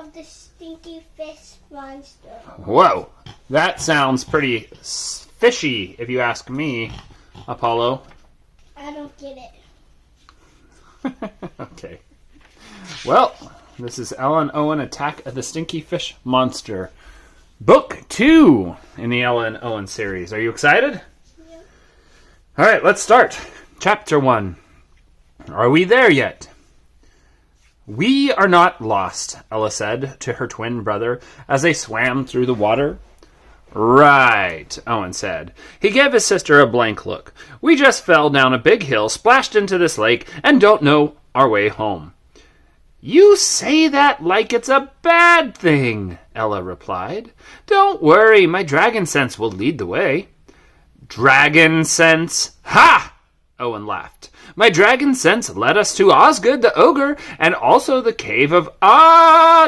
of the stinky fish monster. Whoa, that sounds pretty fishy, if you ask me, Apollo. I don't get it. Okay. Well, this is Ella and Owen Attack of the Stinky Fish Monster. Book 2 in the Ella and Owen series. Are you excited? Yeah. All right, let's start. Chapter 1. Are we there yet? We are not lost, Ella said to her twin brother as they swam through the water. Right, Owen said. He gave his sister a blank look. We just fell down a big hill, splashed into this lake, and don't know our way home. You say that like it's a bad thing, Ella replied. Don't worry, my dragon sense will lead the way. Dragon sense? Ha! Owen laughed. My dragon sense led us to Osgood the ogre and also the cave of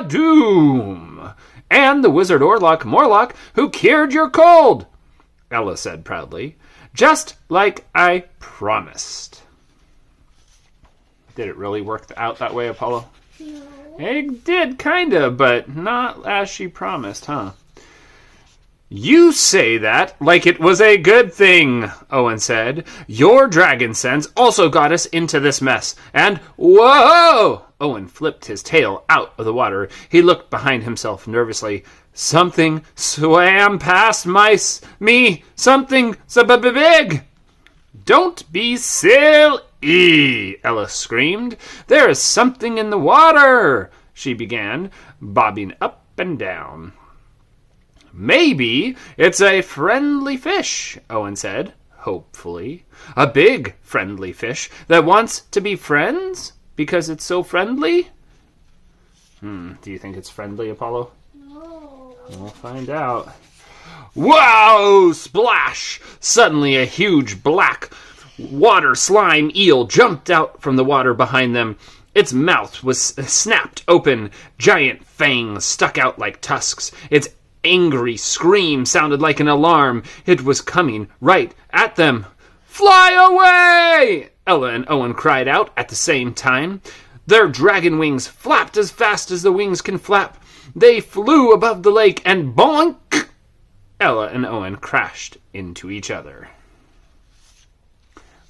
Doom and the wizard Orlok Morlock who cured your cold, Ella said proudly. Just like I promised. Did it really work out that way, Apollo? No. It did, kinda, but not as she promised, huh? You say that like it was a good thing, Owen said. Your dragon sense also got us into this mess. And, whoa! Owen flipped his tail out of the water. He looked behind himself nervously. Something swam past me. Something big. Don't be silly, Ella screamed. There is something in the water, she began, bobbing up and down. Maybe it's a friendly fish, Owen said, hopefully. A big friendly fish that wants to be friends because it's so friendly? Do you think it's friendly, Apollo? No. We'll find out. Wow! Splash! Suddenly a huge black water slime eel jumped out from the water behind them. Its mouth was snapped open. Giant fangs stuck out like tusks. Its angry scream sounded like an alarm. It was coming right at them. Fly away! Ella and Owen cried out at the same time. Their dragon wings flapped as fast as the wings can flap. They flew above the lake and boink! Ella and Owen crashed into each other.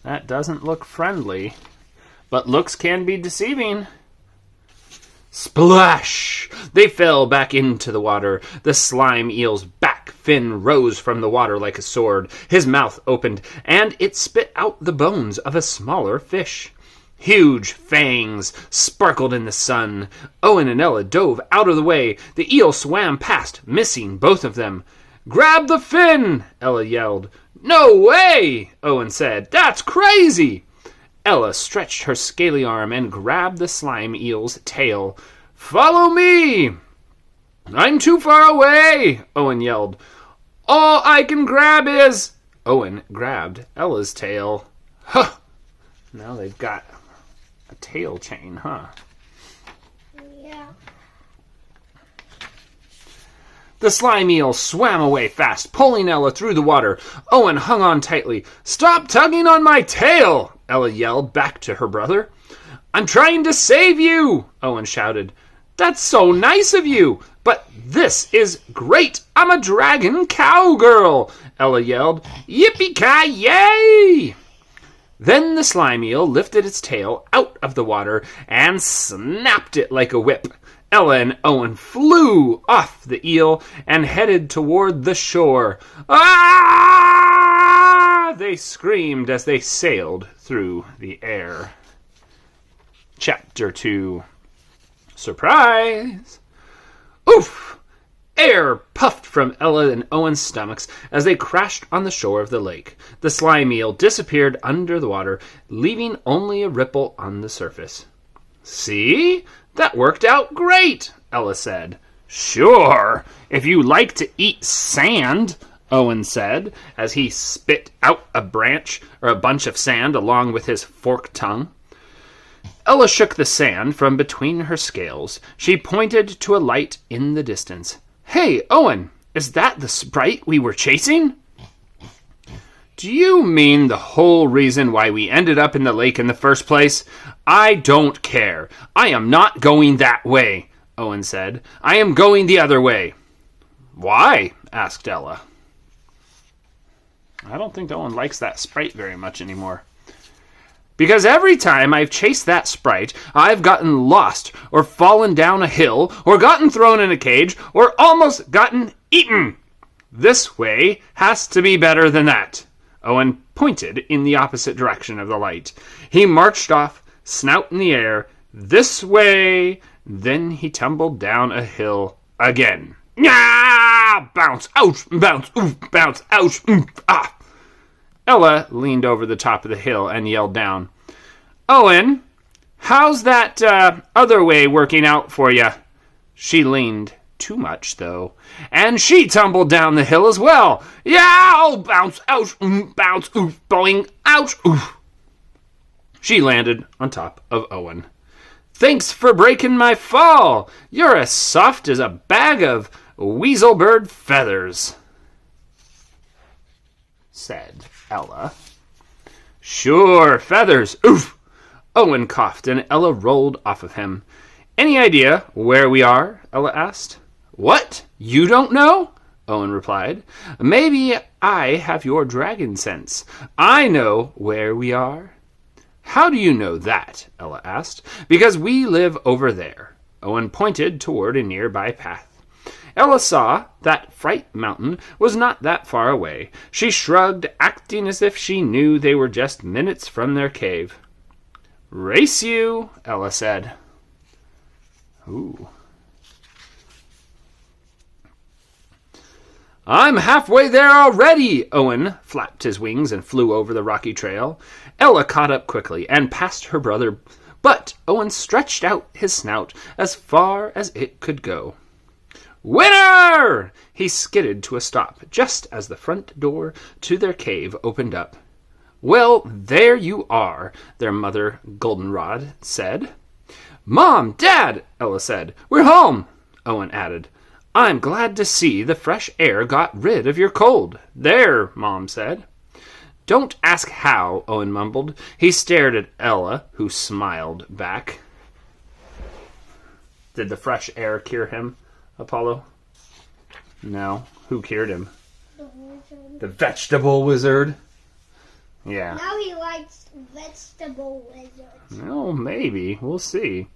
That doesn't look friendly, but looks can be deceiving. Splash! They fell back into the water. The slime eel's back fin rose from the water like a sword. His mouth opened, and it spit out the bones of a smaller fish. Huge fangs sparkled in the sun. Owen and Ella dove out of the way. The eel swam past, missing both of them. Grab the fin! Ella yelled. No way! Owen said. That's crazy! Ella stretched her scaly arm and grabbed the slime eel's tail. Follow me! I'm too far away! Owen yelled. All I can grab is... Owen grabbed Ella's tail. Huh! Now they've got a tail chain, huh? Yeah. The slime eel swam away fast, pulling Ella through the water. Owen hung on tightly. Stop tugging on my tail! Ella yelled back to her brother. I'm trying to save you! Owen shouted. That's so nice of you! But this is great! I'm a dragon cowgirl! Ella yelled. Yippee-ki-yay! Then the slime eel lifted its tail out of the water and snapped it like a whip. Ella and Owen flew off the eel and headed toward the shore. Ah! They screamed as they sailed through the air. Chapter 2. Surprise! Oof! Air puffed from Ella and Owen's stomachs as they crashed on the shore of the lake. The slime eel disappeared under the water, leaving only a ripple on the surface. See? That worked out great, Ella said. Sure, if you like to eat sand, Owen said, as he spit out a bunch of sand along with his forked tongue. Ella shook the sand from between her scales. She pointed to a light in the distance. Hey, Owen, is that the sprite we were chasing? Do you mean the whole reason why we ended up in the lake in the first place? I don't care. I am not going that way, Owen said. I am going the other way. Why? Asked Ella. I don't think Owen likes that sprite very much anymore. Because every time I've chased that sprite, I've gotten lost, or fallen down a hill, or gotten thrown in a cage, or almost gotten eaten. This way has to be better than that. Owen pointed in the opposite direction of the light. He marched off, snout in the air, this way. Then he tumbled down a hill again. Ah! Bounce, ouch, bounce, oof, bounce, ouch, oof, ah. Ella leaned over the top of the hill and yelled down, Owen, how's that other way working out for you? She leaned too much, though, and she tumbled down the hill as well. Yow! Bounce, ouch, bounce, oof, boing, ouch, oof. She landed on top of Owen. Thanks for breaking my fall. You're as soft as a bag of weaselbird feathers, said Ella. Sure, feathers. Oof! Owen coughed and Ella rolled off of him. Any idea where we are? Ella asked. What? You don't know? Owen replied. Maybe I have your dragon sense. I know where we are. How do you know that? Ella asked. Because we live over there. Owen pointed toward a nearby path. Ella saw that Fright Mountain was not that far away. She shrugged, acting as if she knew they were just minutes from their cave. Race you, Ella said. Ooh. I'm halfway there already, Owen flapped his wings and flew over the rocky trail. Ella caught up quickly and passed her brother, but Owen stretched out his snout as far as it could go. Winner! He skidded to a stop just as the front door to their cave opened up. Well, there you are, their mother, Goldenrod, said. Mom, Dad, Ella said. We're home, Owen added. I'm glad to see the fresh air got rid of your cold. There, Mom said. Don't ask how, Owen mumbled. He stared at Ella, who smiled back. Did the fresh air cure him, Apollo? No. Who cured him? The wizard. The vegetable wizard? Yeah. Now he likes vegetable wizards. Oh, maybe. We'll see.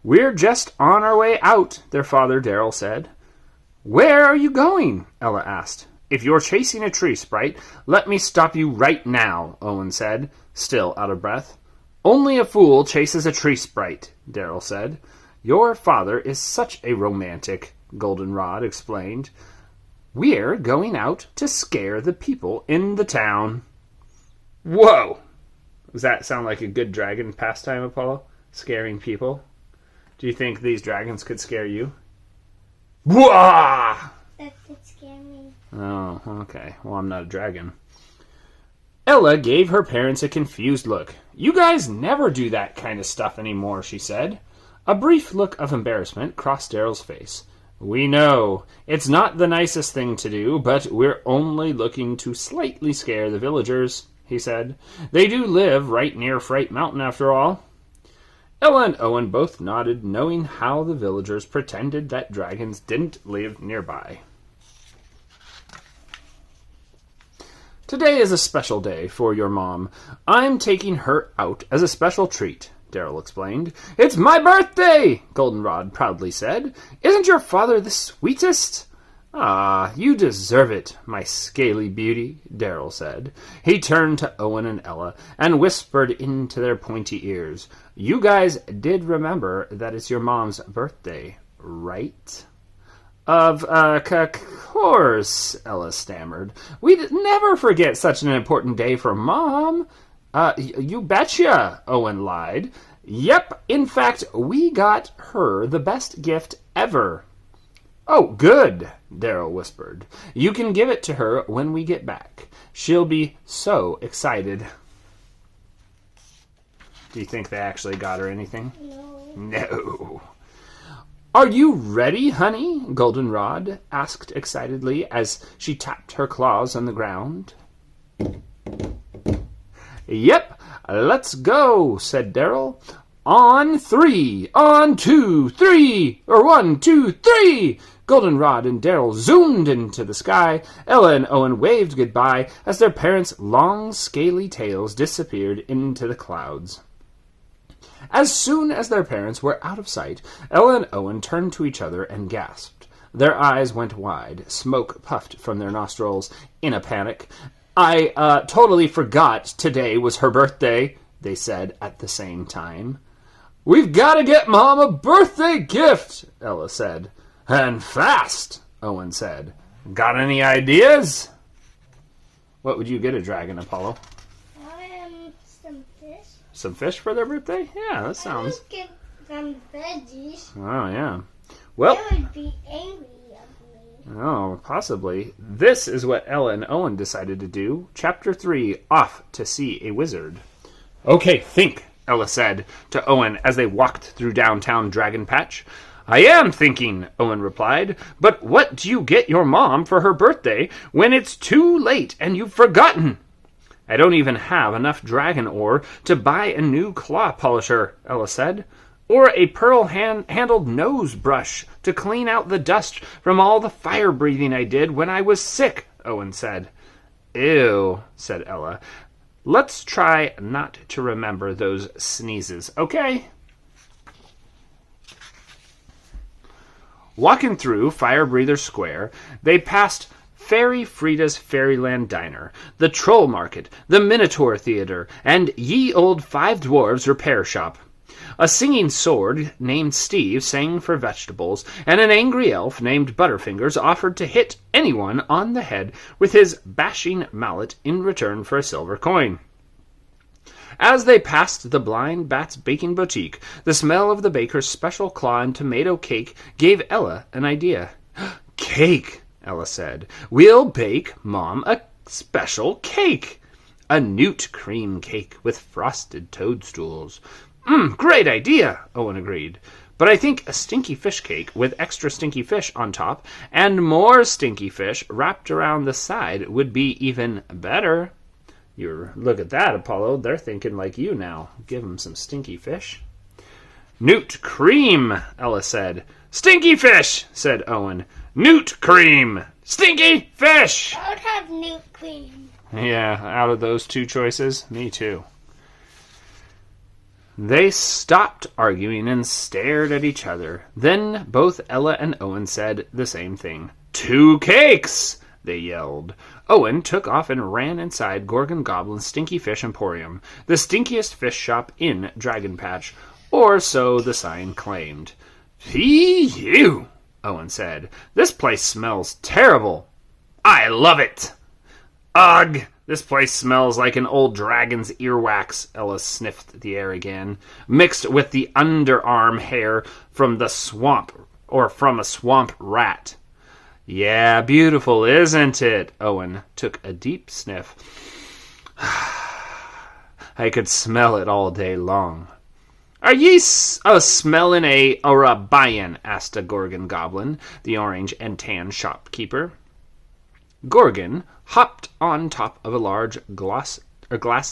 We're just on our way out, their father, Daryl, said. Where are you going? Ella asked. If you're chasing a tree sprite, let me stop you right now, Owen said, still out of breath. Only a fool chases a tree sprite, Daryl said. Your father is such a romantic, Goldenrod explained. We're going out to scare the people in the town. Whoa! Does that sound like a good dragon pastime, Apollo? Scaring people? Do you think these dragons could scare you? Wah! That could scare me. Oh, okay. Well, I'm not a dragon. Ella gave her parents a confused look. You guys never do that kind of stuff anymore, she said. A brief look of embarrassment crossed Daryl's face. We know. It's not the nicest thing to do, but we're only looking to slightly scare the villagers, he said. They do live right near Fright Mountain, after all. Ella and Owen both nodded, knowing how the villagers pretended that dragons didn't live nearby. Today is a special day for your mom. I'm taking her out as a special treat, Daryl explained. It's my birthday, Goldenrod proudly said. Isn't your father the sweetest? Ah, you deserve it, my scaly beauty, Daryl said. He turned to Owen and Ella and whispered into their pointy ears. You guys did remember that it's your mom's birthday, right? Of course, Ella stammered. We'd never forget such an important day for Mom. You betcha, Owen lied. Yep, in fact, we got her the best gift ever. Oh, good, Daryl whispered. You can give it to her when we get back. She'll be so excited. Do you think they actually got her anything? No. No. Are you ready, honey? Goldenrod asked excitedly as she tapped her claws on the ground. Yep, let's go, said Daryl. On three, on two, three, or 1, 2, 3! Goldenrod and Daryl zoomed into the sky. Ella and Owen waved goodbye as their parents' long, scaly tails disappeared into the clouds. As soon as their parents were out of sight, Ella and Owen turned to each other and gasped. Their eyes went wide. Smoke puffed from their nostrils in a panic. I totally forgot today was her birthday, they said at the same time. We've got to get Mom a birthday gift, Ella said. And fast, Owen said. Got any ideas? What would you get a dragon, Apollo? Some fish. Some fish for their birthday? Yeah, that sounds... I would get some veggies. Oh, yeah. Well... They would be angry of me. Oh, possibly. This is what Ella and Owen decided to do. Chapter 3, Off to See a Wizard. Okay, think, Ella said to Owen as they walked through downtown Dragon Patch. I am thinking, Owen replied, but what do you get your mom for her birthday when it's too late and you've forgotten? I don't even have enough dragon ore to buy a new claw polisher, Ella said, or a pearl-handled nose brush to clean out the dust from all the fire-breathing I did when I was sick, Owen said. Ew, said Ella. Let's try not to remember those sneezes, okay? Walking through Fire Breather Square, they passed Fairy Frida's Fairyland Diner, the Troll Market, the Minotaur Theater, and Ye Old Five Dwarves Repair Shop. A singing sword named Steve sang for vegetables, and an angry elf named Butterfingers offered to hit anyone on the head with his bashing mallet in return for a silver coin. As they passed the Blind Bat's Baking Boutique, the smell of the baker's special claw and tomato cake gave Ella an idea. Cake, Ella said. We'll bake Mom a special cake. A newt cream cake with frosted toadstools. Great idea, Owen agreed. But I think a stinky fish cake with extra stinky fish on top and more stinky fish wrapped around the side would be even better. Look at that, Apollo. They're thinking like you now. Give them some stinky fish. Newt cream, Ella said. Stinky fish, said Owen. Newt cream. Stinky fish. I would have newt cream. Yeah, out of those two choices, me too. They stopped arguing and stared at each other. Then both Ella and Owen said the same thing. 2 cakes, they yelled. Owen took off and ran inside Gorgon Goblin's Stinky Fish Emporium, the stinkiest fish shop in Dragon Patch, or so the sign claimed. Phew, Owen said. This place smells terrible. I love it. Ugh, this place smells like an old dragon's earwax, Ella sniffed the air again, mixed with the underarm hair from the swamp, or from a swamp rat. Yeah, beautiful, isn't it? Owen took a deep sniff. I could smell it all day long. Are ye smellin' or a buyin'? Asked a Gorgon Goblin, the orange and tan shopkeeper. Gorgon hopped on top of a large glass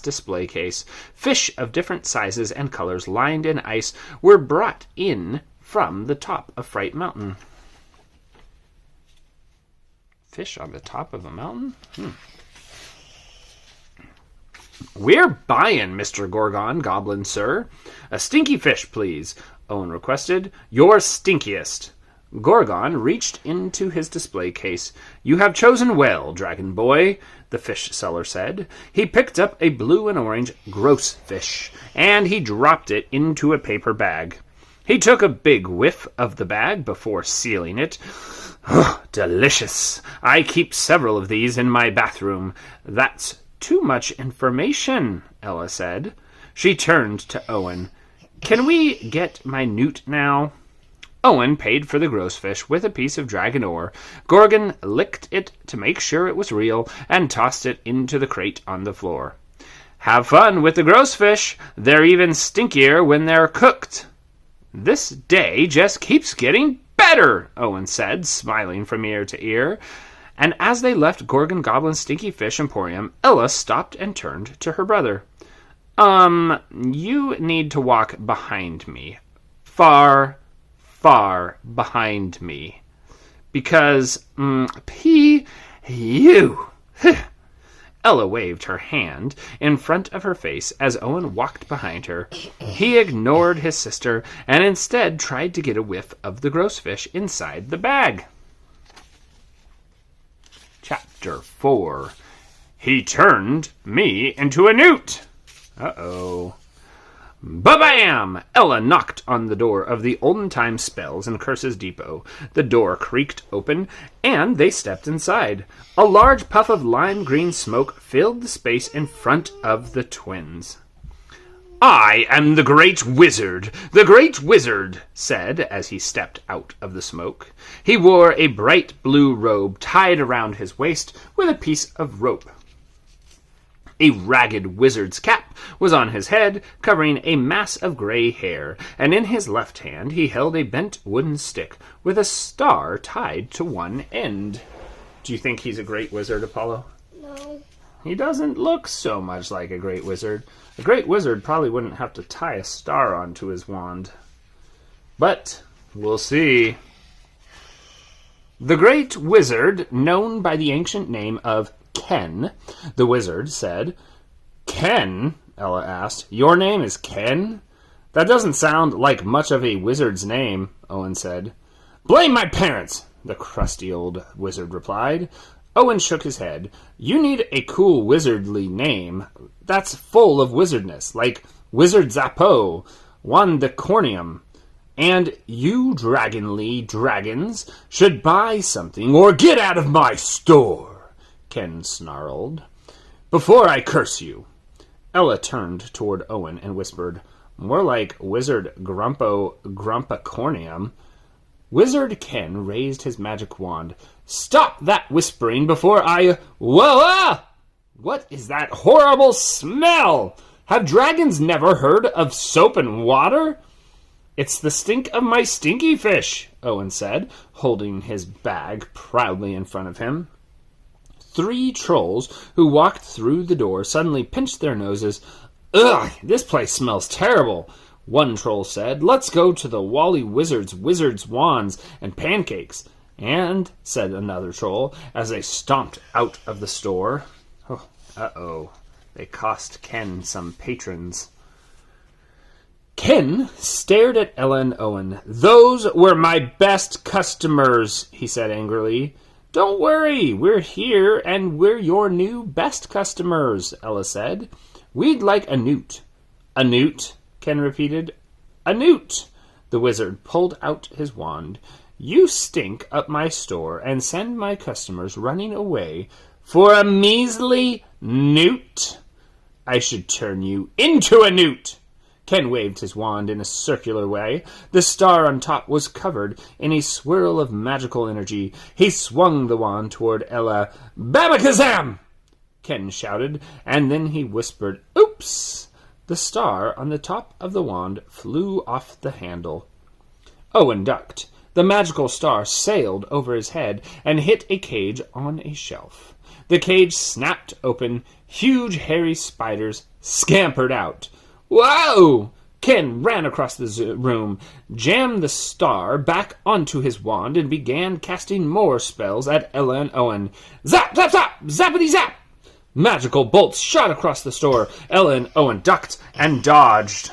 display case. Fish of different sizes and colors lined in ice were brought in from the top of Fright Mountain. Fish on the top of a mountain? We're buying, Mr. Gorgon Goblin, sir. A stinky fish, please, Owen requested. Your stinkiest. Gorgon reached into his display case. You have chosen well, Dragon Boy, the fish seller said. He picked up a blue and orange gross fish, and he dropped it into a paper bag. He took a big whiff of the bag before sealing it. Oh, delicious. I keep several of these in my bathroom. That's too much information, Ella said. She turned to Owen. Can we get my newt now? Owen paid for the gross fish with a piece of dragon ore. Gorgon licked it to make sure it was real and tossed it into the crate on the floor. Have fun with the gross fish. They're even stinkier when they're cooked. This day just keeps getting better, Owen said, smiling from ear to ear. And as they left Gorgon Goblin's Stinky Fish Emporium, Ella stopped and turned to her brother. You need to walk behind me. Far, far behind me. Because, you. Ella waved her hand in front of her face as Owen walked behind her. He ignored his sister and instead tried to get a whiff of the gross fish inside the bag. Chapter 4. He turned me into a newt. Uh-oh. Ba-bam! Ella knocked on the door of the olden-time Spells and Curses Depot. The door creaked open, and they stepped inside. A large puff of lime-green smoke filled the space in front of the twins. I am the Great Wizard, said as he stepped out of the smoke. He wore a bright blue robe tied around his waist with a piece of rope. A ragged wizard's cap was on his head, covering a mass of gray hair, and in his left hand he held a bent wooden stick with a star tied to one end. Do you think he's a great wizard, Apollo? No. He doesn't look so much like a great wizard. A great wizard probably wouldn't have to tie a star onto his wand. But we'll see. The great wizard, known by the ancient name of Ken, the wizard said. Ken? Ella asked. Your name is Ken? That doesn't sound like much of a wizard's name, Owen said. Blame my parents, the crusty old wizard replied. Owen shook his head. You need a cool wizardly name that's full of wizardness, like Wizard Zappo, Wandacornium. And you dragonly dragons should buy something or get out of my store, Ken snarled. Before I curse you. Ella turned toward Owen and whispered, more like Wizard Grumpacornium. Wizard Ken raised his magic wand. Stop that whispering before I... Whoa! What is that horrible smell? Have dragons never heard of soap and water? It's the stink of my stinky fish, Owen said, holding his bag proudly in front of him. 3 trolls who walked through the door suddenly pinched their noses. Ugh, this place smells terrible, one troll said. Let's go to the Wally Wizard's wands and pancakes. And, said another troll, as they stomped out of the store. Oh, uh-oh, they cost Ken some patrons. Ken stared at Ella and Owen. Those were my best customers, he said angrily. Don't worry, we're here, and we're your new best customers, Ella said. We'd like a newt. A newt, Ken repeated. A newt. The wizard pulled out his wand. You stink up my store and send my customers running away for a measly newt. I should turn you into a newt. Ken waved his wand in a circular way. The star on top was covered in a swirl of magical energy. He swung the wand toward Ella. Babakazam! Ken shouted, and then he whispered, Oops! The star on the top of the wand flew off the handle. Owen ducked. The magical star sailed over his head and hit a cage on a shelf. The cage snapped open. Huge hairy spiders scampered out. Whoa! Ken ran across the room, jammed the star back onto his wand, and began casting more spells at Ella and Owen. Zap, zap, zap! Zappity zap! Magical bolts shot across the store. Ella and Owen ducked and dodged.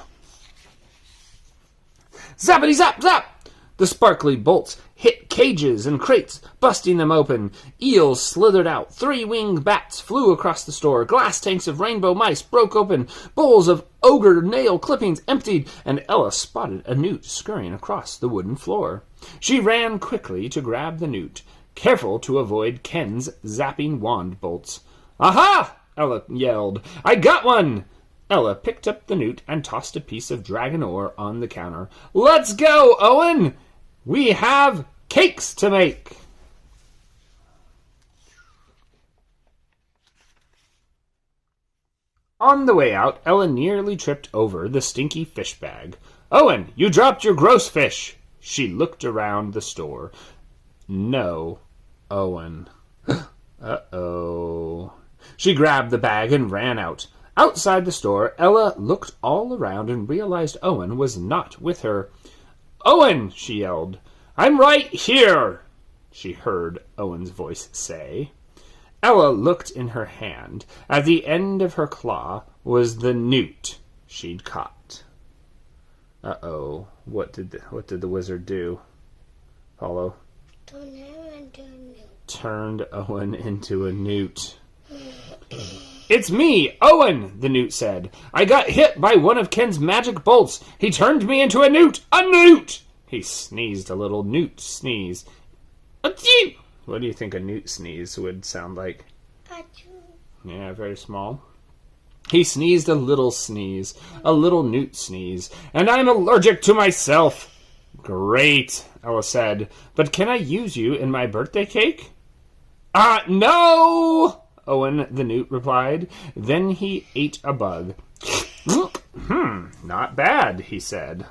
Zappity zap, zap! The sparkly bolts hit cages and crates, busting them open. Eels slithered out. 3-winged bats flew across the store. Glass tanks of rainbow mice broke open. Bowls of ogre nail clippings emptied, and Ella spotted a newt scurrying across the wooden floor. She ran quickly to grab the newt, careful to avoid Ken's zapping wand bolts. Aha! Ella yelled. I got one! Ella picked up the newt and tossed a piece of dragon ore on the counter. Let's go, Owen! We have cakes to make! On the way out, Ella nearly tripped over the stinky fish bag. Owen, you dropped your gross fish! She looked around the store. No, Owen. Uh-oh. She grabbed the bag and ran out. Outside the store, Ella looked all around and realized Owen was not with her. "Owen!" she yelled. "I'm right here!" she heard Owen's voice say. Ella looked in her hand. At the end of her claw was the newt she'd caught. Uh-oh. What did the wizard do? Follow. Turned him into a newt. Turned Owen into a newt. "It's me, Owen," the newt said. "I got hit by one of Ken's magic bolts. He turned me into a newt! A newt!" He sneezed a little newt sneeze. Achoo! What do you think a newt sneeze would sound like? Achoo. Yeah, very small. He sneezed a little sneeze, a little newt sneeze. "And I'm allergic to myself." "Great," Ella said. "But can I use you in my birthday cake?" No, Owen the newt replied. Then he ate a bug. Not bad, he said.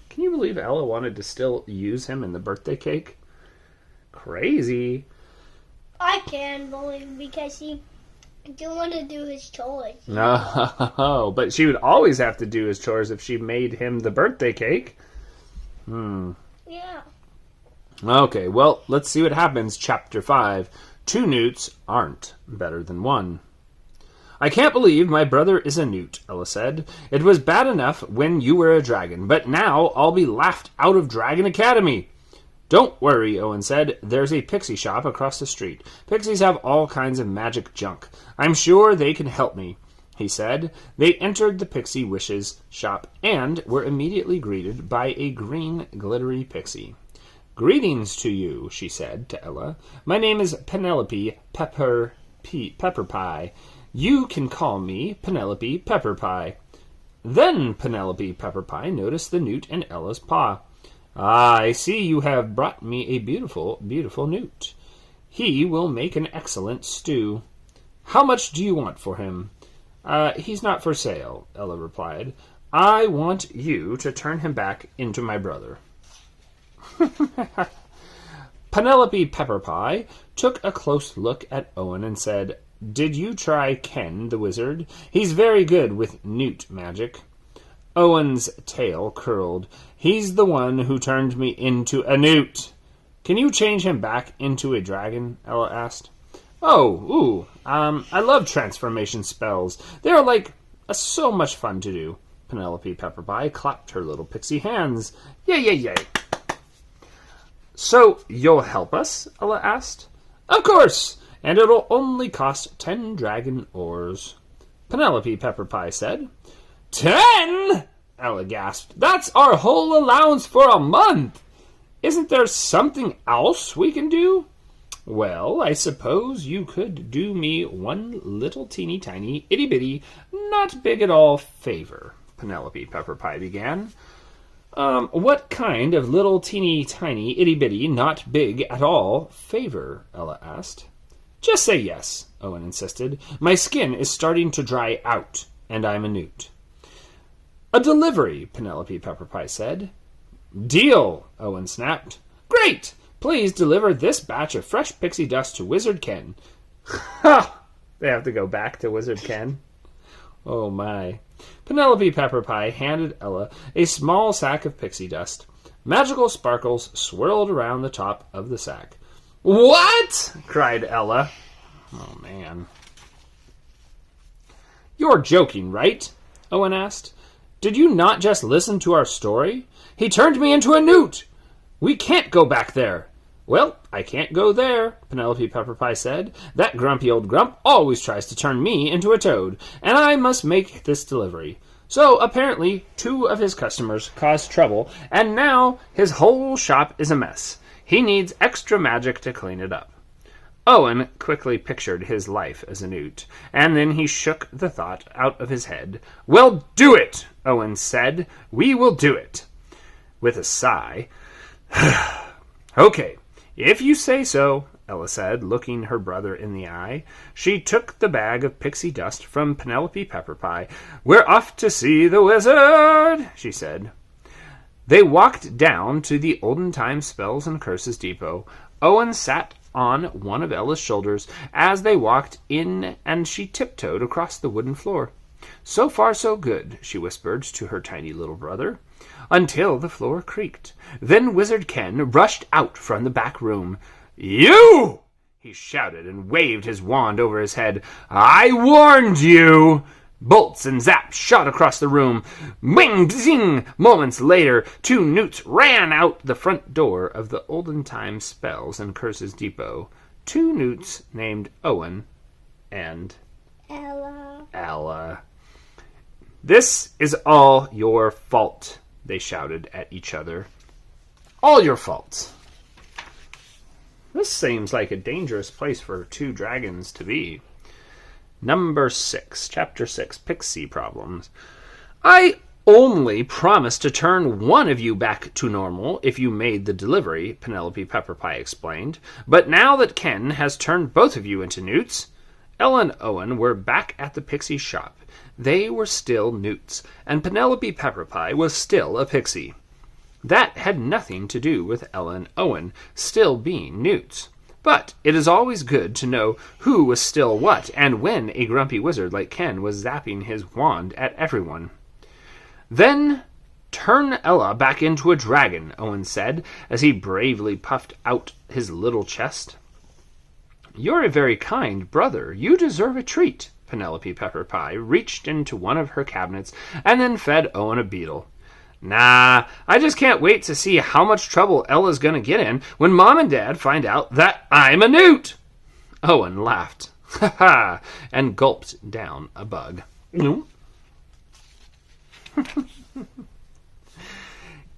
Can you believe Ella wanted to still use him in the birthday cake? Crazy. I can believe because he didn't want to do his chores. No, but she would always have to do his chores if she made him the birthday cake. Yeah. Okay, well, let's see what happens. Chapter 5. 2 newts aren't better than 1. "I can't believe my brother is a newt," Ella said. "It was bad enough when you were a dragon, but now I'll be laughed out of Dragon Academy." "Don't worry," Owen said. "There's a pixie shop across the street. Pixies have all kinds of magic junk. I'm sure they can help me," he said. They entered the Pixie Wishes shop and were immediately greeted by a green, glittery pixie. "Greetings to you," she said to Ella. "My name is Penelope Pepperpie. You can call me Penelope Pepperpie." Then Penelope Pepperpie noticed the newt in Ella's paw. "Ah, I see you have brought me a beautiful, beautiful newt. He will make an excellent stew. How much do you want for him?" He's not for sale," Ella replied. "I want you to turn him back into my brother." Penelope Pepperpie took a close look at Owen and said, "Did you try Ken the wizard? He's very good with newt magic." Owen's tail curled. "He's the one who turned me into a newt." "Can you change him back into a dragon?" Ella asked. I love transformation spells. They're so much fun to do." Penelope Pepperpie clapped her little pixie hands. "Yay, yay, yay." "So you'll help us?" Ella asked. "Of course, and it'll only cost 10 dragon ores," Penelope Pepperpie said. 10? Ella gasped. "That's our whole allowance for a month. Isn't there something else we can do?" "Well, I suppose you could do me one little teeny tiny itty bitty, not big at all favor," Penelope Pepperpie began. What kind of little teeny tiny itty bitty, not big at all favor?" Ella asked. "Just say yes," Owen insisted. "My skin is starting to dry out, and I'm a newt." "A delivery," Penelope Pepperpie said. "Deal," Owen snapped. "Great! Please deliver this batch of fresh pixie dust to Wizard Ken." Ha! They have to go back to Wizard Ken. Oh my. Penelope Pepperpie handed Ella a small sack of pixie dust. Magical sparkles swirled around the top of the sack. "What?" cried Ella. Oh man. "You're joking, right?" Owen asked. "Did you not just listen to our story? He turned me into a newt. We can't go back there." "Well, I can't go there," Penelope Pepperpie said. "That grumpy old grump always tries to turn me into a toad, and I must make this delivery." So apparently 2 of his customers caused trouble, and now his whole shop is a mess. He needs extra magic to clean it up. Owen quickly pictured his life as a newt, and then he shook the thought out of his head. "Well, do it," Owen said. "We will do it." With a sigh. "Okay, if you say so," Ella said, looking her brother in the eye. She took the bag of pixie dust from Penelope Pepperpie. "We're off to see the wizard," she said. They walked down to the olden time spells and curses depot. Owen sat on one of Ella's shoulders as they walked in, and she tiptoed across the wooden floor. "So far, so good," she whispered to her tiny little brother, until the floor creaked. Then Wizard Ken rushed out from the back room. "You!" he shouted and waved his wand over his head. "I warned you!" Bolts and zaps shot across the room. Wing, zing! Moments later, 2 newts ran out the front door of the olden time spells and curses depot. 2 newts named Owen and Ella. "This is all your fault," they shouted at each other. "All your fault." This seems like a dangerous place for 2 dragons to be. Number 6, Chapter 6, Pixie Problems. "I only promised to turn one of you back to normal if you made the delivery," Penelope Pepperpie explained. "But now that Ken has turned both of you into newts..." Ella and Owen were back at the pixie shop. They were still newts, and Penelope Pepperpie was still a pixie. That had nothing to do with Ella and Owen still being newts. But it is always good to know who was still what, and when a grumpy wizard like Ken was zapping his wand at everyone. "Then turn Ella back into a dragon," Owen said, as he bravely puffed out his little chest. "You're a very kind brother. You deserve a treat." Penelope Pepperpie reached into one of her cabinets and then fed Owen a beetle. "Nah, I just can't wait to see how much trouble Ella's gonna get in when Mom and Dad find out that I'm a newt." Owen laughed, ha, and gulped down a bug.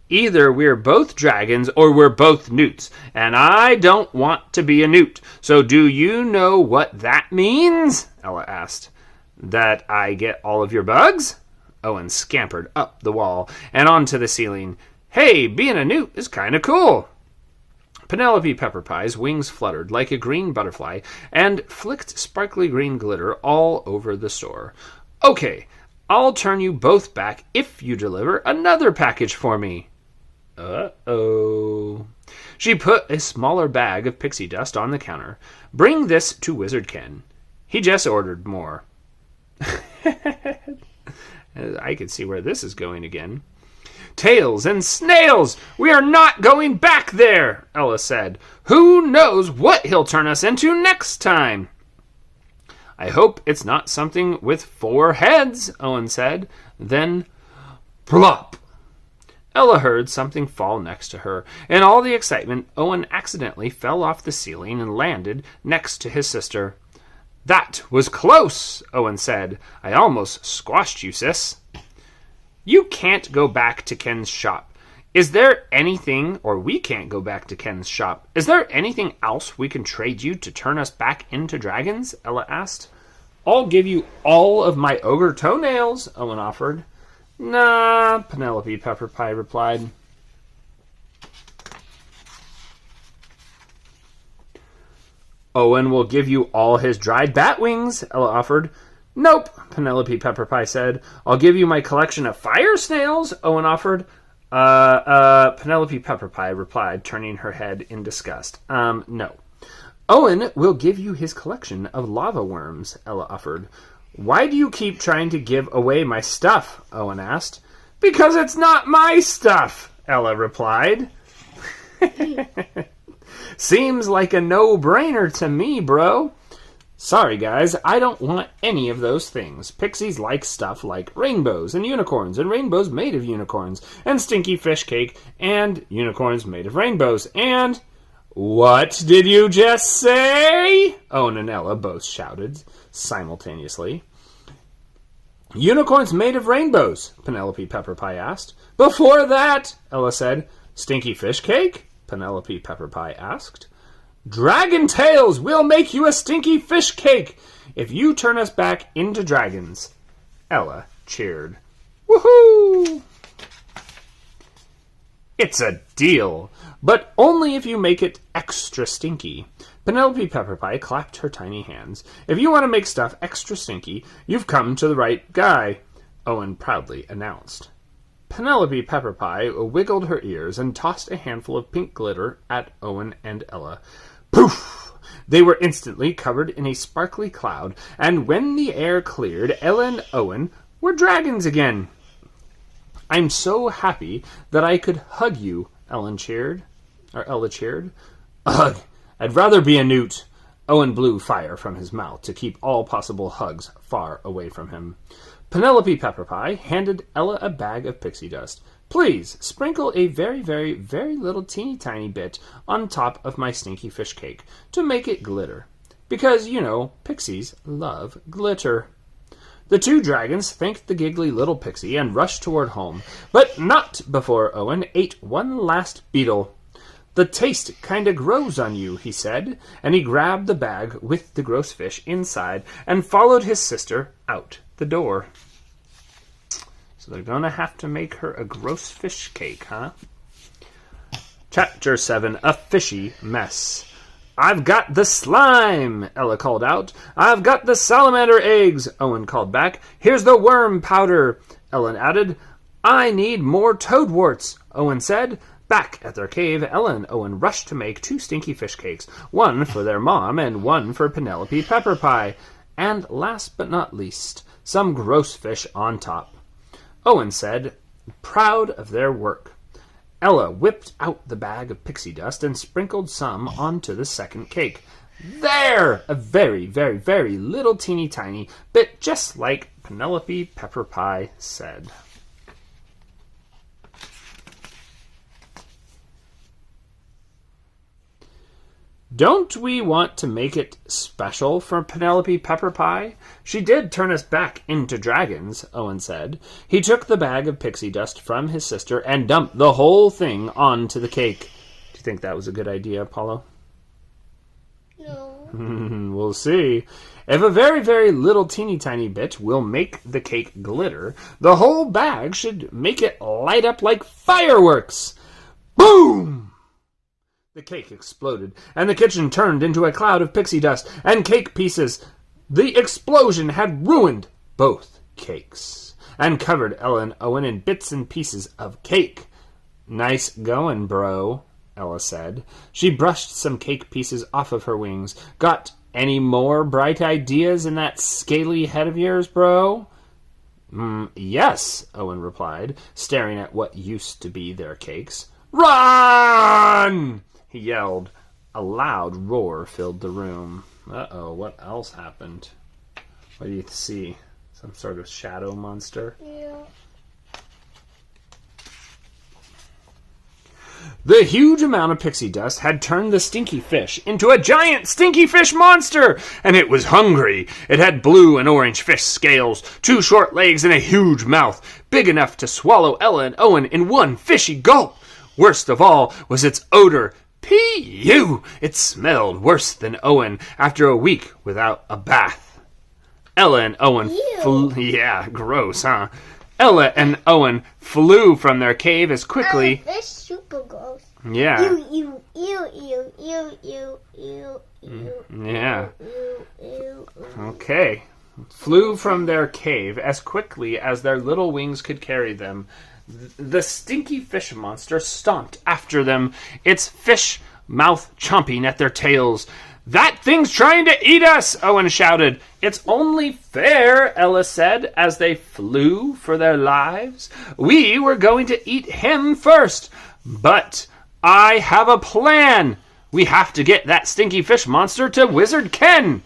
"Either we're both dragons or we're both newts, and I don't want to be a newt. So do you know what that means?" Ella asked. "That I get all of your bugs?" Owen scampered up the wall and onto the ceiling. "Hey, being a newt is kind of cool." Penelope Pepperpie's wings fluttered like a green butterfly and flicked sparkly green glitter all over the store. "Okay, I'll turn you both back if you deliver another package for me." Uh-oh. She put a smaller bag of pixie dust on the counter. "Bring this to Wizard Ken. He just ordered more." I could see where this is going again. "Tails and snails! We are not going back there," Ella said. "Who knows what he'll turn us into next time?" "I hope it's not something with 4 heads," Owen said. Then, plop! Ella heard something fall next to her. In all the excitement, Owen accidentally fell off the ceiling and landed next to his sister. "That was close," Owen said. "I almost squashed you, sis." "You can't go back to Ken's shop. Is there anything, or we can't go back to Ken's shop. Is there anything else we can trade you to turn us back into dragons?" Ella asked. "I'll give you all of my ogre toenails," Owen offered. "Nah," Penelope Pepperpie replied. "Owen will give you all his dried bat wings," Ella offered. "Nope," Penelope Pepperpie said. "I'll give you my collection of fire snails," Owen offered. Penelope Pepperpie replied, turning her head in disgust. No. "Owen will give you his collection of lava worms," Ella offered. "Why do you keep trying to give away my stuff?" Owen asked. "Because it's not my stuff," Ella replied. "Seems like a no-brainer to me, bro." "Sorry, guys, I don't want any of those things. Pixies like stuff like rainbows and unicorns, and rainbows made of unicorns, and stinky fish cake, and unicorns made of rainbows, and..." "What did you just say?" Owen and Ella both shouted simultaneously. "Unicorns made of rainbows," Penelope Pepperpie asked. "Before that," Ella said. "Stinky fish cake?" Penelope Pepperpie asked. "Dragon tails! We'll make you a stinky fish cake if you turn us back into dragons." Ella cheered. "Woohoo!" "It's a deal, but only if you make it extra stinky." Penelope Pepperpie clapped her tiny hands. "If you want to make stuff extra stinky, you've come to the right guy," Owen proudly announced. Penelope Pepperpie wiggled her ears and tossed a handful of pink glitter at Owen and Ella. Poof! They were instantly covered in a sparkly cloud, and when the air cleared, Ella and Owen were dragons again. "I'm so happy that I could hug you," Ella cheered. "Ugh, I'd rather be a newt." Owen blew fire from his mouth to keep all possible hugs far away from him. Penelope Pepperpie handed Ella a bag of pixie dust. "Please, sprinkle a very, very, very little teeny tiny bit on top of my stinky fish cake to make it glitter. Because, you know, pixies love glitter." The two dragons thanked the giggly little pixie and rushed toward home, but not before Owen ate one last beetle. "The taste kinda grows on you," he said, and he grabbed the bag with the gross fish inside and followed his sister out the door. So they're gonna have to make her a gross fish cake, huh? Chapter 7, A Fishy Mess. "I've got the slime," Ella called out. "I've got the salamander eggs," Owen called back. "Here's the worm powder," Ellen added. "I need more toadwarts," Owen said. Back at their cave, Ella and Owen rushed to make 2 stinky fish cakes, one for their mom and one for Penelope Pepperpie. And last but not least, some gross fish on top. Owen said, proud of their work. Ella whipped out the bag of pixie dust and sprinkled some onto the second cake. There! A very, very, very little teeny tiny bit, just like Penelope Pepperpie said. Don't we want to make it special for Penelope Pepperpie? She did turn us back into dragons, Owen said. He took the bag of pixie dust from his sister and dumped the whole thing onto the cake. Do you think that was a good idea, Apollo? No. We'll see. If a very, very little teeny tiny bit will make the cake glitter, the whole bag should make it light up like fireworks. Boom! The cake exploded, and the kitchen turned into a cloud of pixie dust and cake pieces. The explosion had ruined both cakes and covered Ella and Owen in bits and pieces of cake. Nice going, bro, Ella said. She brushed some cake pieces off of her wings. Got any more bright ideas in that scaly head of yours, bro? Yes, Owen replied, staring at what used to be their cakes. Run! He yelled. A loud roar filled the room. Uh-oh, what else happened? What do you see? Some sort of shadow monster? Yeah. The huge amount of pixie dust had turned the stinky fish into a giant stinky fish monster, and it was hungry. It had blue and orange fish scales, 2 short legs, and a huge mouth, big enough to swallow Ella and Owen in one fishy gulp. Worst of all was its odor. P.U. It smelled worse than Owen after a week without a bath. Ella and Owen yeah, gross, huh? Ella and Owen flew from their cave as quickly... That's super gross. Yeah. Ew. Yeah. Okay. Flew from their cave as quickly as their little wings could carry them. The stinky fish monster stomped after them, its fish mouth chomping at their tails. That thing's trying to eat us, Owen shouted. It's only fair, Ella said, as they flew for their lives. We were going to eat him first. But I have a plan. We have to get that stinky fish monster to Wizard Ken.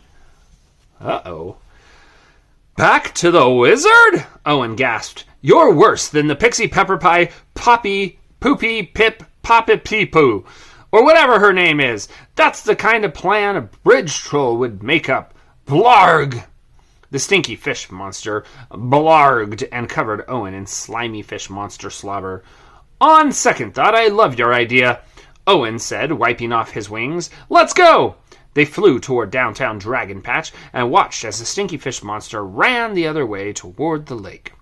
Uh-oh. Back to the wizard? Owen gasped. You're worse than the Pixie Pepperpie Poppy Poopy Pip Poppy-Pee-Poo, or whatever her name is. That's the kind of plan a bridge troll would make up. Blarg! The stinky fish monster blarged and covered Owen in slimy fish monster slobber. On second thought, I love your idea, Owen said, wiping off his wings. Let's go! They flew toward downtown Dragon Patch and watched as the stinky fish monster ran the other way toward the lake.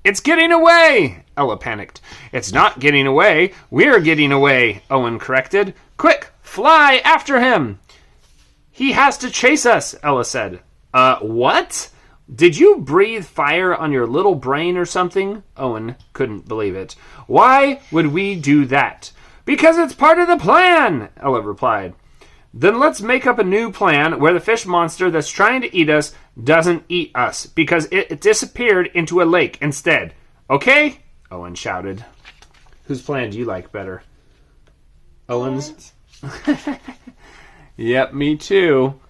It's getting away, Ella panicked. It's not getting away. We're getting away, Owen corrected. Quick, fly after him. He has to chase us, Ella said. What? Did you breathe fire on your little brain or something? Owen couldn't believe it. Why would we do that? Because it's part of the plan, Ella replied. Then let's make up a new plan where the fish monster that's trying to eat us doesn't eat us, because it disappeared into a lake instead. Okay? Owen shouted. Whose plan do you like better? Owen's? Yep, me too.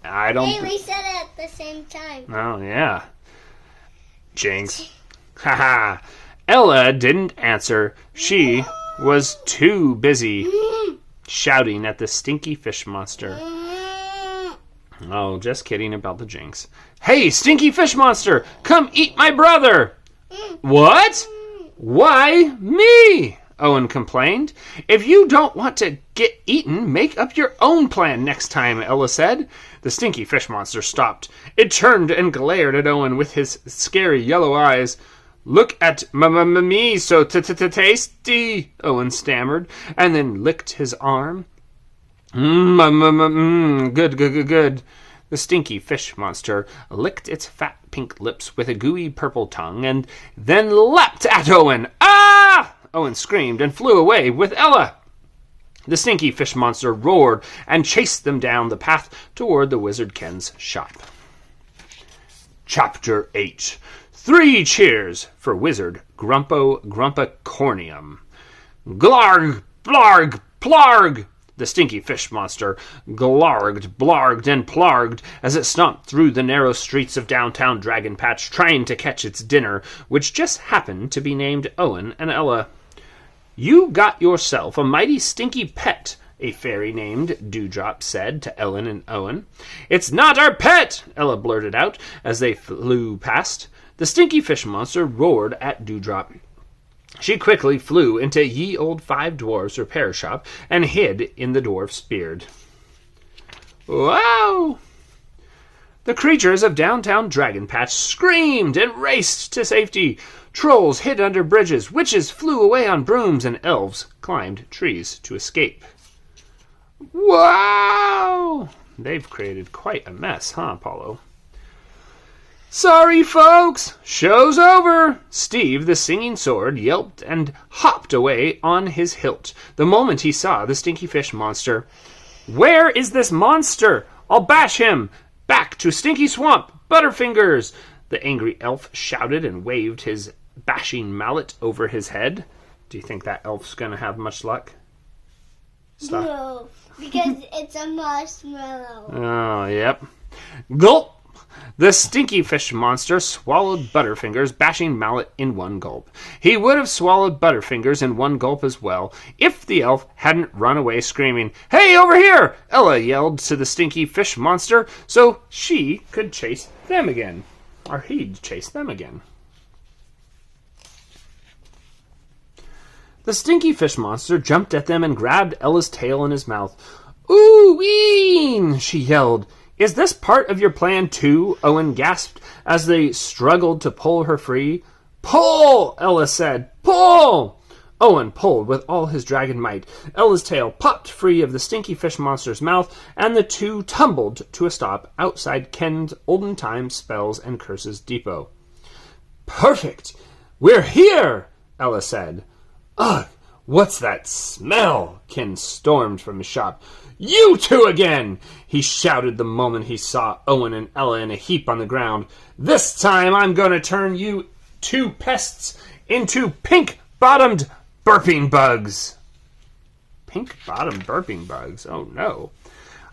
I don't... Hey, we said it at the same time. Oh, yeah. Jinx. Haha. Ella didn't answer. She was too busy shouting at the stinky fish monster. Oh, just kidding about the jinx. Hey, stinky fish monster, come eat my brother! What? Why me? Owen complained. If you don't want to get eaten, make up your own plan next time, Ella said. The stinky fish monster stopped. It turned and glared at Owen with his scary yellow eyes. Look at me so tasty, Owen stammered, and then licked his arm. Good. The stinky fish monster licked its fat pink lips with a gooey purple tongue and then leapt at Owen. Ah! Owen screamed and flew away with Ella. The stinky fish monster roared and chased them down the path toward the Wizard Ken's shop. Chapter 8. 3 cheers for Wizard Grumpacornium. Glarg, blarg, plarg! The stinky fish monster glarged, blarged, and plarged as it stomped through the narrow streets of downtown Dragon Patch, trying to catch its dinner, which just happened to be named Owen and Ella. You got yourself a mighty stinky pet, a fairy named Dewdrop said to Ellen and Owen. It's not our pet, Ella blurted out as they flew past. The stinky fish monster roared at Dewdrop. She quickly flew into Ye Old Five Dwarfs repair shop and hid in the dwarf's beard. Wow! The creatures of downtown Dragon Patch screamed and raced to safety. Trolls hid under bridges, witches flew away on brooms, and elves climbed trees to escape. Wow! They've created quite a mess, huh, Apollo? Sorry, folks! Show's over! Steve, the singing sword, yelped and hopped away on his hilt the moment he saw the stinky fish monster. Where is this monster? I'll bash him! Back to Stinky Swamp! Butterfingers! The angry elf shouted and waved his bashing mallet over his head. Do you think that elf's gonna have much luck? Stop. No, because it's a marshmallow. Oh, yep. Gulp! The stinky fish monster swallowed Butterfingers' bashing mallet in one gulp. He would have swallowed Butterfingers in one gulp as well, if the elf hadn't run away screaming, Hey, over here! Ella yelled to the stinky fish monster so she could chase them again. Or he'd chase them again. The stinky fish monster jumped at them and grabbed Ella's tail in his mouth. Ooh-ween! She yelled. Is this part of your plan too? Owen gasped as they struggled to pull her free. Pull! Ella said. Pull! Owen pulled with all his dragon might. Ella's tail popped free of the stinky fish monster's mouth, and the two tumbled to a stop outside Ken's olden time spells and curses depot. Perfect! We're here! Ella said. Ugh! What's that smell? Ken stormed from his shop. You two again! He shouted the moment he saw Owen and Ella in a heap on the ground. This time I'm going to turn you two pests into pink-bottomed burping bugs. Pink-bottomed burping bugs? Oh, no.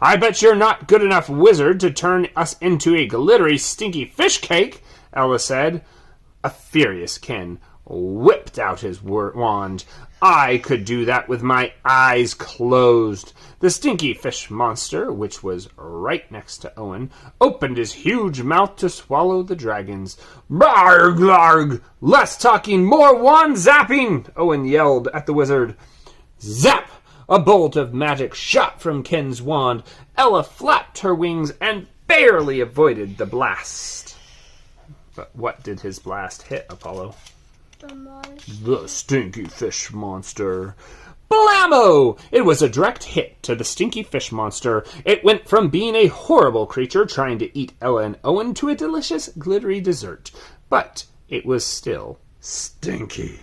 I bet you're not good enough, wizard, to turn us into a glittery, stinky fish cake, Ella said. A furious Ken whipped out his wand. I could do that with my eyes closed. The stinky fish monster, which was right next to Owen, opened his huge mouth to swallow the dragons. Blarg, blarg! Less talking, more wand zapping! Owen yelled at the wizard. Zap! A bolt of magic shot from Ken's wand. Ella flapped her wings and barely avoided the blast. But what did his blast hit, Apollo? The stinky fish monster. Blammo! It was a direct hit to the stinky fish monster. It went from being a horrible creature trying to eat Ella and Owen to a delicious, glittery dessert. But it was still stinky.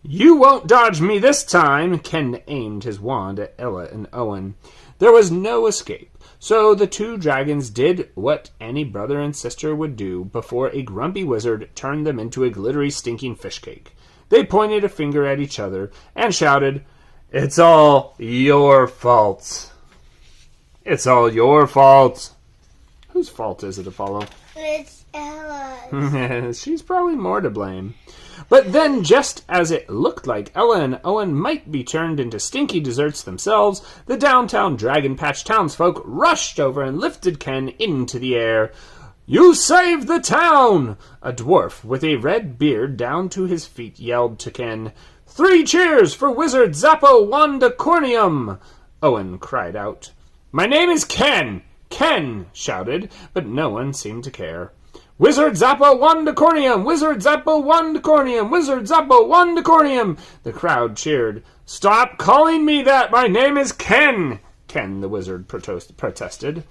You won't dodge me this time! Ken aimed his wand at Ella and Owen. There was no escape. So the two dragons did what any brother and sister would do before a grumpy wizard turned them into a glittery, stinking fish cake. They pointed a finger at each other and shouted, "It's all your fault. It's all your fault." Whose fault is it, Apollo? It's Ella's. She's probably more to blame. But then, just as it looked like Ella and Owen might be turned into stinky desserts themselves, the downtown Dragon Patch townsfolk rushed over and lifted Ken into the air. "You saved the town!" A dwarf with a red beard down to his feet yelled to Ken. "3 cheers for Wizard Zappo Wandacornium!" Owen cried out. "My name is Ken!" Ken shouted, but no one seemed to care. "Wizard Zappo Wandacornium! Wizard Zappo Wandacornium! Wizard Zappo Wandacornium!" The crowd cheered. "Stop calling me that! My name is Ken!" Ken the wizard protested.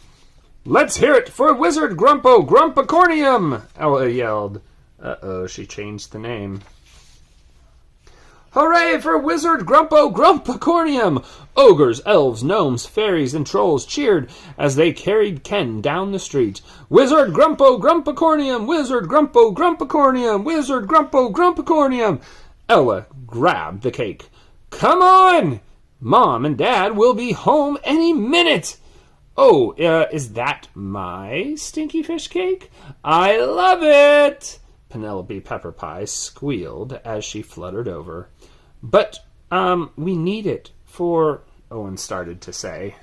"Let's hear it for Wizard Grumpo Grumpacornium!" Ella yelled. Uh-oh, she changed the name. "Hooray for Wizard Grumpo Grumpacornium!" Ogres, elves, gnomes, fairies, and trolls cheered as they carried Ken down the street. "Wizard Grumpo Grumpacornium! Wizard Grumpo Grumpacornium! Wizard Grumpo Grumpacornium!" Ella grabbed the cake. "Come on! Mom and Dad will be home any minute!" "Oh, is that my stinky fish cake? I love it!" Penelope Pepperpie squealed as she fluttered over. "But, we need it for," Owen started to say.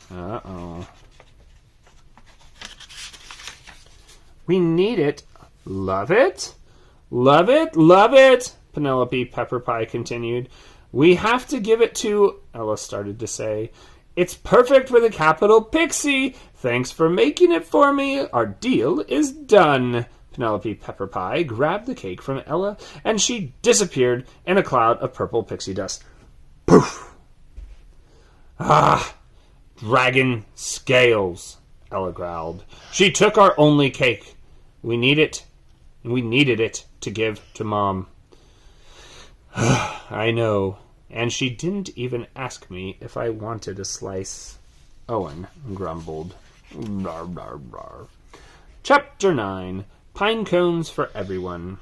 Uh-oh. "We need it. Love it? Love it, love it," Penelope Pepperpie continued. "We have to give it to," Ella started to say. "It's perfect with a capital Pixie. Thanks for making it for me. Our deal is done." Penelope Pepperpie grabbed the cake from Ella, and she disappeared in a cloud of purple pixie dust. Poof! "Ah, dragon scales," Ella growled. "She took our only cake. We needed it to give to Mom." "I know. And she didn't even ask me if I wanted a slice," Owen grumbled. Rar, rar, rar. Chapter 9. Pine Cones for Everyone.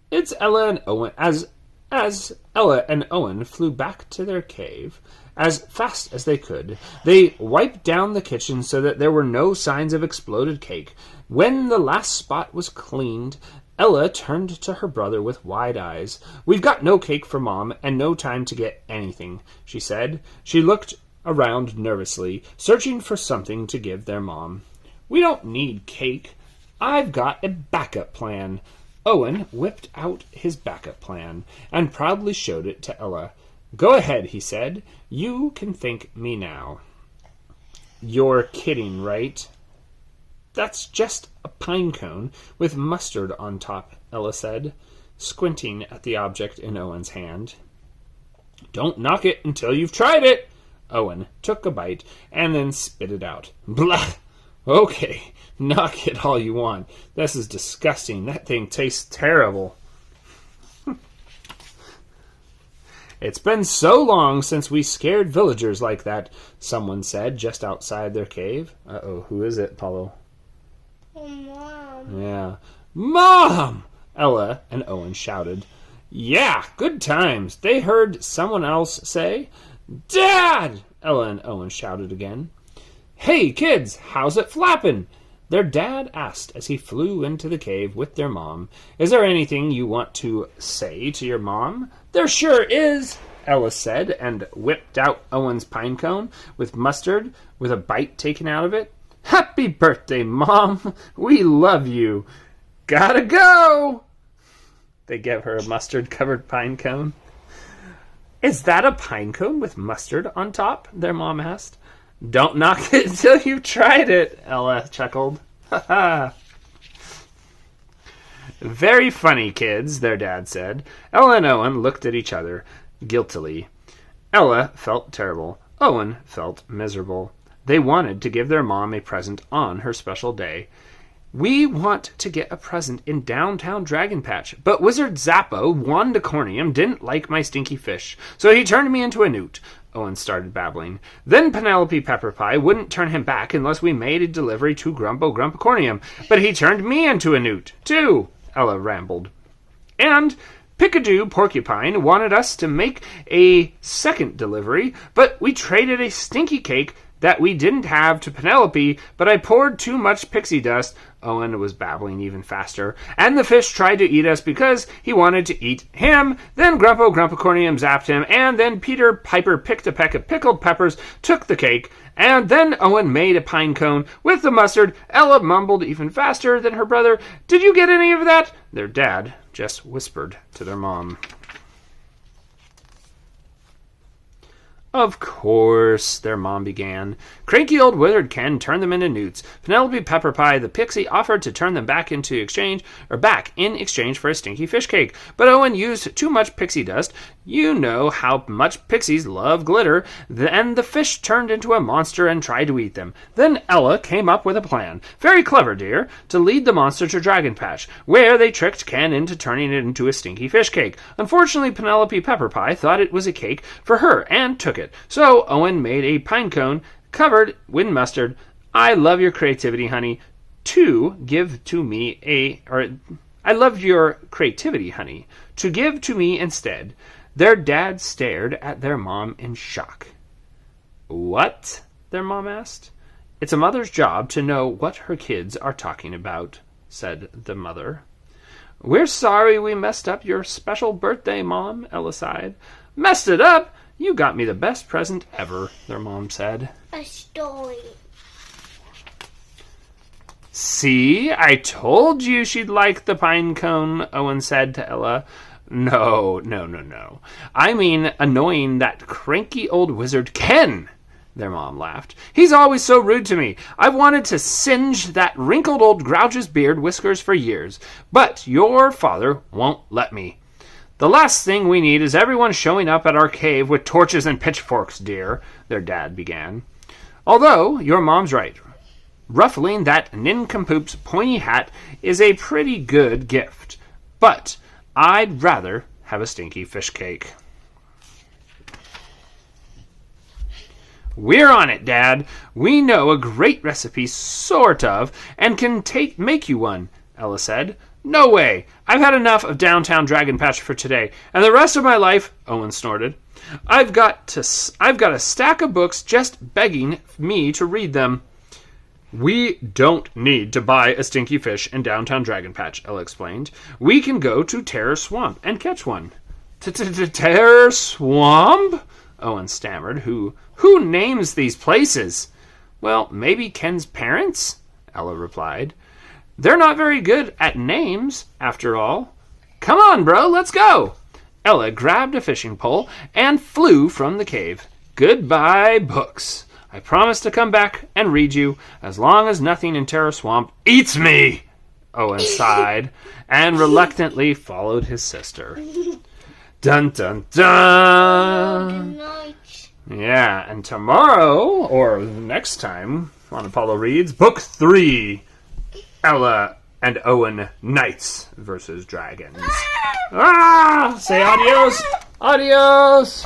It's Ella and Owen. As Ella and Owen flew back to their cave as fast as they could, they wiped down the kitchen so that there were no signs of exploded cake. When the last spot was cleaned, Ella turned to her brother with wide eyes. "We've got no cake for Mom and no time to get anything," she said. She looked around nervously, searching for something to give their Mom. "We don't need cake. I've got a backup plan." Owen whipped out his backup plan and proudly showed it to Ella. "Go ahead," he said. "You can thank me now." "You're kidding, right?" "That's just a pine cone with mustard on top," Ella said, squinting at the object in Owen's hand. "Don't knock it until you've tried it." Owen took a bite and then spit it out. "Blah! Okay, knock it all you want. This is disgusting. That thing tastes terrible." "It's been so long since we scared villagers like that," someone said just outside their cave. Uh-oh, who is it, Paulo? Mom. Yeah. "Mom!" Ella and Owen shouted. "Yeah, good times," they heard someone else say. "Dad!" Ella and Owen shouted again. "Hey, kids, how's it flapping?" their dad asked as he flew into the cave with their mom. "Is there anything you want to say to your mom?" "There sure is," Ella said, and whipped out Owen's pine cone with mustard with a bite taken out of it. "Happy birthday, Mom! We love you! Gotta go!" They gave her a mustard-covered pine cone. "Is that a pine cone with mustard on top?" their mom asked. "Don't knock it until you've tried it," Ella chuckled. "Ha ha!" "Very funny, kids," their dad said. Ella and Owen looked at each other guiltily. Ella felt terrible. Owen felt miserable. They wanted to give their mom a present on her special day. We want to get a present in downtown Dragon Patch, but Wizard Zappo Wandacornium didn't like my stinky fish, so he turned me into a newt. Owen started babbling. Then Penelope Pepperpie wouldn't turn him back unless we made a delivery to Grumpo Grumpacornium, but he turned me into a newt, too, Ella rambled. And Pickadoo Porcupine wanted us to make a second delivery, but we traded a stinky cake that we didn't have to Penelope, but I poured too much pixie dust. Owen was babbling even faster. And the fish tried to eat us because he wanted to eat him. Then Grumpo Grumpacornium zapped him, and then Peter Piper picked a peck of pickled peppers, took the cake, and then Owen made a pine cone with the mustard. Ella mumbled even faster than her brother. Did you get any of that? Their dad just whispered to their mom. Of course, their mom began. Cranky old Wizard Ken turned them into newts. Penelope Pepperpie, the pixie, offered to turn them back in exchange for a stinky fish cake. But Owen used too much pixie dust. You know how much pixies love glitter. And the fish turned into a monster and tried to eat them. Then Ella came up with a plan. Very clever, dear. To lead the monster to Dragon Patch, where they tricked Ken into turning it into a stinky fish cake. Unfortunately, Penelope Pepperpie thought it was a cake for her and took it. So Owen made a pine cone covered with mustard. I love your creativity, honey. I love your creativity, honey. To give to me instead. Their dad stared at their mom in shock. What? Their mom asked. It's a mother's job to know what her kids are talking about, said the mother. We're sorry we messed up your special birthday, Mom, Ella sighed. Messed it up? You got me the best present ever, their mom said. A story. See, I told you she'd like the pine cone, Owen said to Ella. No. I mean annoying that cranky old wizard Ken, their mom laughed. He's always so rude to me. I've wanted to singe that wrinkled old grouch's beard whiskers for years, but your father won't let me. The last thing we need is everyone showing up at our cave with torches and pitchforks, dear, their dad began. Although, your mom's right. Ruffling that nincompoop's pointy hat is a pretty good gift. But I'd rather have a stinky fish cake. We're on it, Dad. We know a great recipe, sort of, and can make you one, Ella said. No way. I've had enough of downtown Dragon Patch for today, and the rest of my life, Owen snorted. I've got a stack of books just begging me to read them. We don't need to buy a stinky fish in downtown Dragon Patch, Ella explained. We can go to Terror Swamp and catch one. Terror Swamp? Owen stammered. Who names these places? Well, maybe Ken's parents, Ella replied. They're not very good at names, after all. Come on, bro, let's go. Ella grabbed a fishing pole and flew from the cave. Goodbye, books. I promise to come back and read you as long as nothing in Terror Swamp eats me, Owen sighed, and reluctantly followed his sister. Dun, dun, dun. Good night. Yeah, and tomorrow, or next time on Apollo Reads, Book 3, Ella and Owen Knights versus Dragons. Say adios. Adios. Adios.